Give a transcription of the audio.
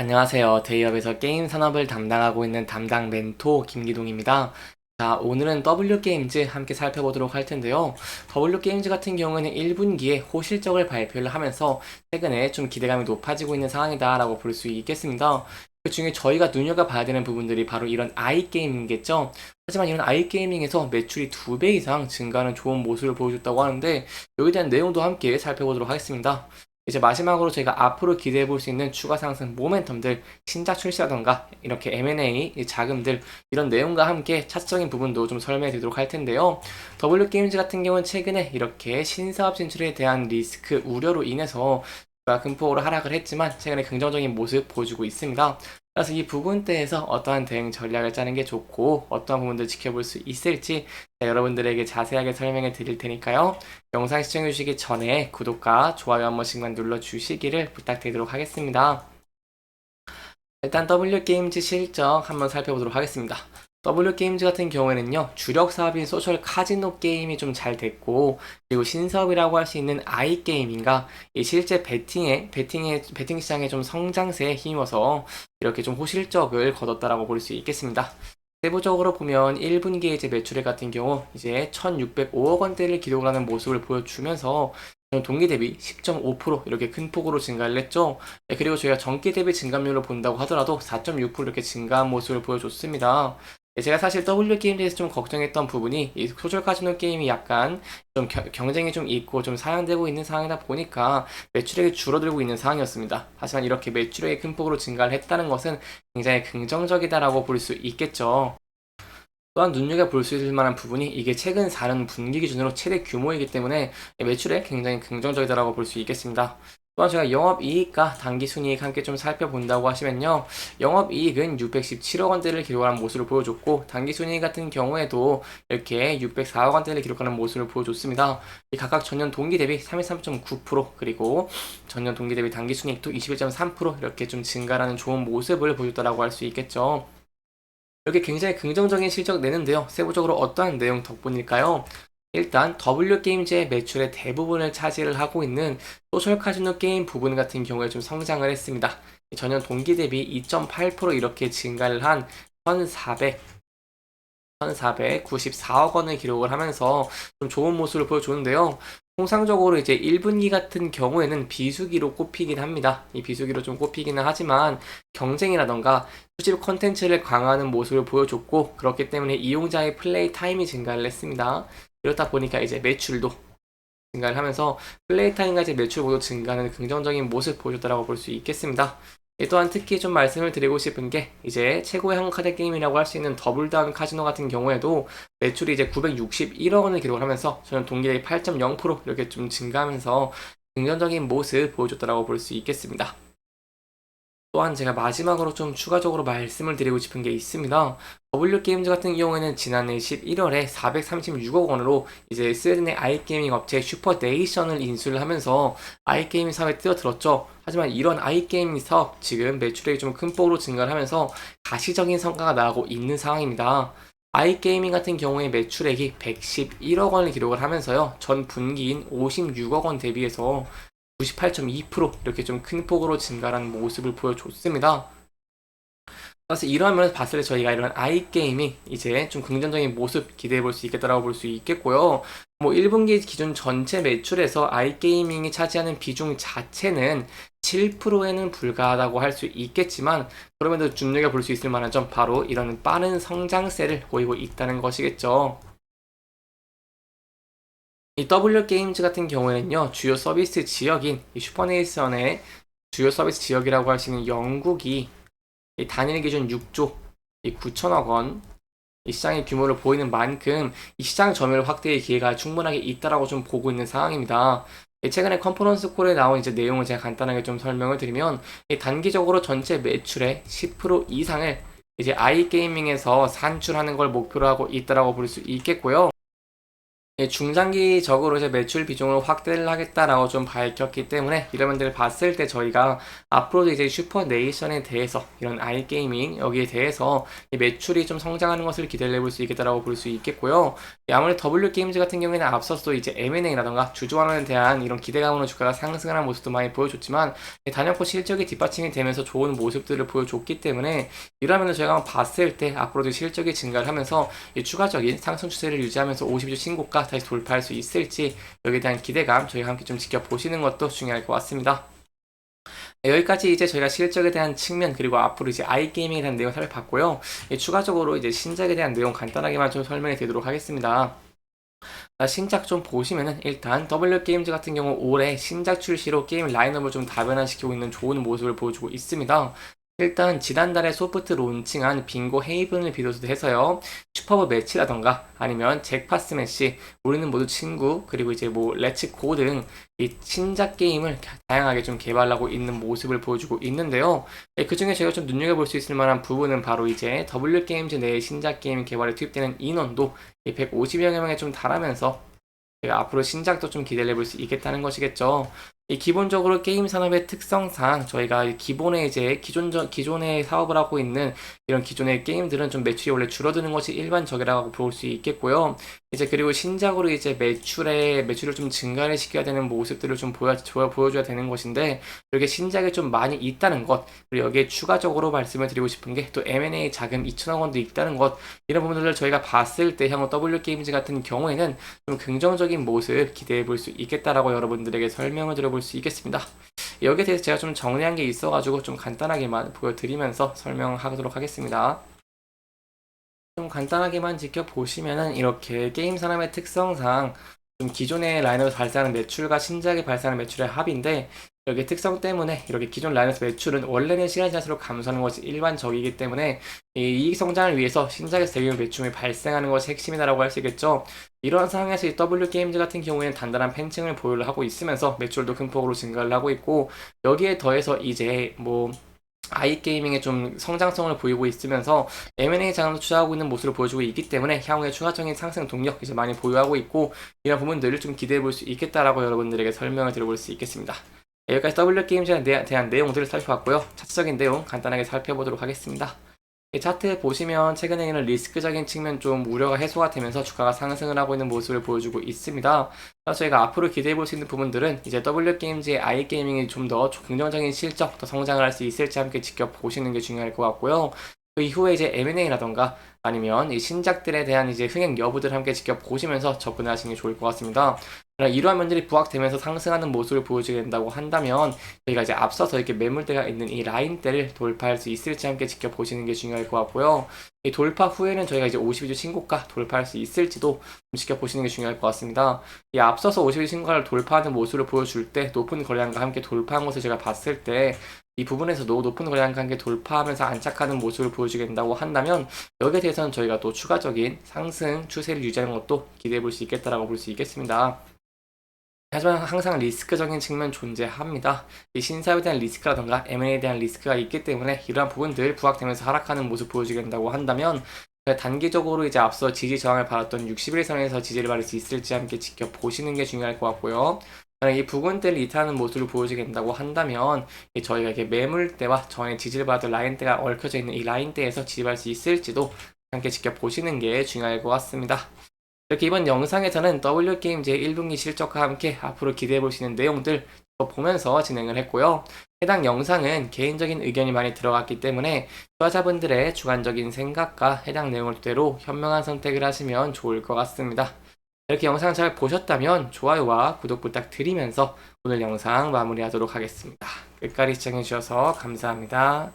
안녕하세요. 데이업에서 게임 산업을 담당하고 있는 담당 멘토 김기동입니다. 자, 오늘은 W게임즈 함께 살펴보도록 할 텐데요. W게임즈 같은 경우에는 1분기에 호실적을 발표를 하면서 최근에 좀 기대감이 높아지고 있는 상황이다라고 볼 수 있겠습니다. 그 중에 저희가 눈여겨봐야 되는 부분들이 바로 이런 아이게임이겠죠. 하지만 이런 아이게이밍에서 매출이 2배 이상 증가하는 좋은 모습을 보여줬다고 하는데 여기에 대한 내용도 함께 살펴보도록 하겠습니다. 이제 마지막으로 저희가 앞으로 기대해 볼 수 있는 추가 상승 모멘텀들, 신작 출시라던가 이렇게 M&A 자금들 이런 내용과 함께 차트적인 부분도 좀 설명해 드리도록 할 텐데요. W게임즈 같은 경우는 최근에 이렇게 신사업 진출에 대한 리스크 우려로 인해서 금폭으로 하락을 했지만 최근에 긍정적인 모습 보여주고 있습니다. 그래서 이 부분대에서 어떠한 대응 전략을 짜는 게 좋고 어떠한 부분들 지켜볼 수 있을지 여러분들에게 자세하게 설명해 드릴 테니까요. 영상 시청해 주시기 전에 구독과 좋아요 한 번씩만 눌러주시기를 부탁드리도록 하겠습니다. 일단 W게임즈 실적 한번 살펴보도록 하겠습니다. W게임즈 같은 경우에는요, 주력 사업인 소셜 카지노 게임이 좀 잘 됐고, 그리고 신사업이라고 할 수 있는 아이게임인가, 실제 베팅 시장의 좀 성장세에 힘입어서 이렇게 좀 호실적을 거뒀다라고 볼 수 있겠습니다. 세부적으로 보면 1분기에 이제 매출액 같은 경우 이제 1,605억 원대를 기록을 하는 모습을 보여주면서 동기 대비 10.5% 이렇게 큰 폭으로 증가를 했죠. 네, 그리고 저희가 전기 대비 증감률을 본다고 하더라도 4.6% 이렇게 증가한 모습을 보여줬습니다. 네, 제가 사실 W게임에 대해서 좀 걱정했던 부분이 이 소셜 카지노 게임이 약간 좀 경쟁이 좀 있고 좀 사양되고 있는 상황이다 보니까 매출액이 줄어들고 있는 상황이었습니다. 하지만 이렇게 매출액이 큰 폭으로 증가를 했다는 것은 굉장히 긍정적이다라고 볼 수 있겠죠. 또한 눈여겨볼 수 있을 만한 부분이 이게 최근 4년 분기 기준으로 최대 규모이기 때문에 매출에 굉장히 긍정적이다라고 볼 수 있겠습니다. 또한 제가 영업이익과 당기순이익 함께 좀 살펴본다고 하시면요. 영업이익은 617억 원대를 기록하는 모습을 보여줬고 당기순이익 같은 경우에도 이렇게 604억 원대를 기록하는 모습을 보여줬습니다. 이 각각 전년 동기 대비 33.9% 그리고 전년 동기 대비 당기순이익도 21.3% 이렇게 좀 증가하는 좋은 모습을 보여줬다라고 할 수 있겠죠. 이렇게 굉장히 긍정적인 실적 내는데요. 세부적으로 어떠한 내용 덕분일까요? 일단 W게임즈의 매출의 대부분을 차지를 하고 있는 소셜 카지노 게임 부분 같은 경우에 좀 성장을 했습니다. 전년 동기 대비 2.8% 이렇게 증가를 한 1,494억 원을 기록을 하면서 좀 좋은 모습을 보여주는데요. 통상적으로 이제 1분기 같은 경우에는 비수기로 꼽히긴 합니다. 이 비수기로 좀 꼽히기는 하지만 경쟁이라던가 수집 콘텐츠를 강화하는 모습을 보여줬고 그렇기 때문에 이용자의 플레이 타임이 증가를 했습니다. 이렇다 보니까 이제 매출도 증가를 하면서 플레이 타임과 이제 매출 모두 증가하는 긍정적인 모습 보여줬다라고 볼 수 있겠습니다. 또한 특히 좀 말씀을 드리고 싶은 게 이제 최고의 한국 카드 게임이라고 할 수 있는 더블다운 카지노 같은 경우에도 매출이 이제 961억 원을 기록을 하면서 저는 동기 대비 8.0% 이렇게 좀 증가하면서 긍정적인 모습 보여줬다라고 볼 수 있겠습니다. 또한 제가 마지막으로 좀 추가적으로 말씀을 드리고 싶은 게 있습니다. W게임즈 같은 경우에는 지난해 11월에 436억 원으로 이제 스웨덴의 아이게이밍 업체 슈퍼네이션을 인수를 하면서 아이게이밍 사업에 뛰어들었죠. 하지만 이런 아이게이밍 사업 지금 매출액이 좀 큰 폭으로 증가를 하면서 가시적인 성과가 나오고 있는 상황입니다. 아이게이밍 같은 경우에 매출액이 111억 원을 기록을 하면서요. 전 분기인 56억 원 대비해서 98.2% 이렇게 좀 큰 폭으로 증가하는 모습을 보여줬습니다. 그래서 이러한 면에서 봤을 때 저희가 이런 아이게임이 이제 좀 긍정적인 모습 기대해 볼 수 있겠다라고 볼 수 있겠고요. 뭐 1분기 기준 전체 매출에서 아이게이밍이 차지하는 비중 자체는 7%에는 불과하다고 할 수 있겠지만 그럼에도 눈여겨볼 수 있을 만한 점 바로 이런 빠른 성장세를 보이고 있다는 것이겠죠. 이 W게임즈 같은 경우에는요, 주요 서비스 지역인 이 슈퍼네이션의 주요 서비스 지역이라고 할 수 있는 영국이 이 단일 기준 6조 9천억 원, 이 시장의 규모를 보이는 만큼 이 시장 점유율 확대의 기회가 충분하게 있다라고 좀 보고 있는 상황입니다. 최근에 컨퍼런스 콜에 나온 이제 내용을 제가 간단하게 좀 설명을 드리면 단기적으로 전체 매출의 10% 이상을 이제 아이게이밍에서 산출하는 걸 목표로 하고 있다라고 볼 수 있겠고요. 예, 중장기적으로 이제 매출 비중을 확대를 하겠다라고 좀 밝혔기 때문에 이런 분들을 봤을 때 저희가 앞으로도 이제 슈퍼네이션에 대해서 이런 아이게이밍 여기에 대해서 이 매출이 좀 성장하는 것을 기대를 해볼 수 있겠다라고 볼 수 있겠고요. 예, 아무래도 W 게임즈 같은 경우에는 앞서서 이제 M&A라던가 주주환원에 대한 이런 기대감으로 주가가 상승하는 모습도 많이 보여줬지만 예, 단연코 실적이 뒷받침이 되면서 좋은 모습들을 보여줬기 때문에 이러면 저희가 봤을 때 앞으로도 실적이 증가를 하면서 이 추가적인 상승 추세를 유지하면서 50주 신고가 다시 돌파할 수 있을지 여기에 대한 기대감 저희가 함께 좀 지켜보시는 것도 중요할 것 같습니다. 네, 여기까지 이제 저희가 실적에 대한 측면 그리고 앞으로 이제 아이게이밍에 대한 내용 살펴봤고요. 추가적으로 이제 신작에 대한 내용 간단하게만 좀 설명해 드리도록 하겠습니다. 신작 좀 보시면은 일단 W게임즈 같은 경우 올해 신작 출시로 게임 라인업을 좀 다변화시키고 있는 좋은 모습을 보여주고 있습니다. 일단 지난달에 소프트 론칭한 빙고 헤이븐을 비롯해서 해서요. 슈퍼볼 매치라던가 아니면 잭파 스매시, 우리는 모두 친구, 그리고 이제 뭐 렛츠고 등 이 신작 게임을 다양하게 좀 개발하고 있는 모습을 보여주고 있는데요. 그 중에 저희가 좀 눈여겨볼 수 있을 만한 부분은 바로 이제 W게임즈 내의 신작 게임 개발에 투입되는 인원도 150여 명에 좀 달하면서 앞으로 신작도 좀 기대를 해볼 수 있겠다는 것이겠죠. 이 기본적으로 게임 산업의 특성상 저희가 기본에 이제 기존의 사업을 하고 있는 이런 기존의 게임들은 좀 매출이 원래 줄어드는 것이 일반적이라고 볼 수 있겠고요. 이제 그리고 신작으로 이제 매출을 좀 증가를 시켜야 되는 모습들을 좀 보여줘야 되는 것인데 이렇게 신작이 좀 많이 있다는 것 그리고 여기에 추가적으로 말씀을 드리고 싶은 게 또 M&A 자금 2천억 원도 있다는 것 이런 부분들을 저희가 봤을 때 향후 W 게임즈 같은 경우에는 좀 긍정적인 모습 기대해 볼 수 있겠다라고 여러분들에게 설명을 드려볼 수 있겠습니다. 여기에 대해서 제가 좀 정리한 게 있어가지고 좀 간단하게만 보여드리면서 설명하도록 하겠습니다. 좀 간단하게만 지켜보시면은 이렇게 게임 산업의 특성상 좀 기존의 라인업에서 발생하는 매출과 신작이 발생하는 매출의 합인데 여기 특성 때문에 이렇게 기존 라인업에서 매출은 원래는 시간이 지날수록 감소하는 것이 일반적이기 때문에 이 이익 성장을 위해서 신작에서 대규모 매출이 발생하는 것이 핵심이다라고 할 수 있겠죠. 이러한 상황에서 이 W 게임즈 같은 경우에는 단단한 팬층을 보유를 하고 있으면서 매출도 큰 폭으로 증가를 하고 있고 여기에 더해서 이제 뭐 아이게이밍에 좀 성장성을 보이고 있으면서 M&A 자금도 투자하고 있는 모습을 보여주고 있기 때문에 향후에 추가적인 상승 동력 이제 많이 보유하고 있고 이런 부분들을 좀 기대해 볼 수 있겠다라고 여러분들에게 설명을 드려볼 수 있겠습니다. 여기까지 W게임즈에 대한 내용들을 살펴봤고요. 차트적인 내용 간단하게 살펴보도록 하겠습니다. 이 차트 보시면 최근에는 리스크적인 측면 좀 우려가 해소가 되면서 주가가 상승을 하고 있는 모습을 보여주고 있습니다. 그래서 저희가 앞으로 기대해 볼 수 있는 부분들은 이제 W게임즈의 아이게이밍이 좀 더 긍정적인 실적, 더 성장을 할 수 있을지 함께 지켜보시는 게 중요할 것 같고요. 그 이후에 이제 M&A라던가 아니면 이 신작들에 대한 이제 흥행 여부들 함께 지켜보시면서 접근하시는 게 좋을 것 같습니다. 이러한 면들이 부각되면서 상승하는 모습을 보여주게 된다고 한다면 저희가 이제 앞서서 이렇게 매물대가 있는 이 라인대를 돌파할 수 있을지 함께 지켜보시는 게 중요할 것 같고요. 이 돌파 후에는 저희가 이제 52주 신고가 돌파할 수 있을지도 좀 지켜보시는 게 중요할 것 같습니다. 이 앞서서 52주 신고가를 돌파하는 모습을 보여줄 때 높은 거래량과 함께 돌파한 것을 제가 봤을 때 이 부분에서도 높은 거래량과 함께 돌파하면서 안착하는 모습을 보여주게 된다고 한다면 여기에 대해서는 저희가 또 추가적인 상승 추세를 유지하는 것도 기대해 볼 수 있겠다라고 볼 수 있겠습니다. 하지만 항상 리스크적인 측면 존재합니다. 이 신사업에 대한 리스크라던가 M&A에 대한 리스크가 있기 때문에 이러한 부분들 부각되면서 하락하는 모습 보여주게 된다고 한다면 단기적으로 이제 앞서 지지 저항을 받았던 60일선에서 지지를 받을 수 있을지 함께 지켜보시는 게 중요할 것 같고요. 이 부분대를 이탈하는 모습을 보여주게 된다고 한다면 저희가 이렇게 매물대와 전에 지지를 받을 라인대가 얽혀져 있는 이 라인대에서 지지할 수 있을지도 함께 지켜보시는 게 중요할 것 같습니다. 이렇게 이번 영상에서는 W게임즈 1분기 실적과 함께 앞으로 기대해 볼 수 있는 내용들 보면서 진행을 했고요. 해당 영상은 개인적인 의견이 많이 들어갔기 때문에 투자자분들의 주관적인 생각과 해당 내용을 토대로 현명한 선택을 하시면 좋을 것 같습니다. 이렇게 영상 잘 보셨다면 좋아요와 구독 부탁드리면서 오늘 영상 마무리하도록 하겠습니다. 끝까지 시청해주셔서 감사합니다.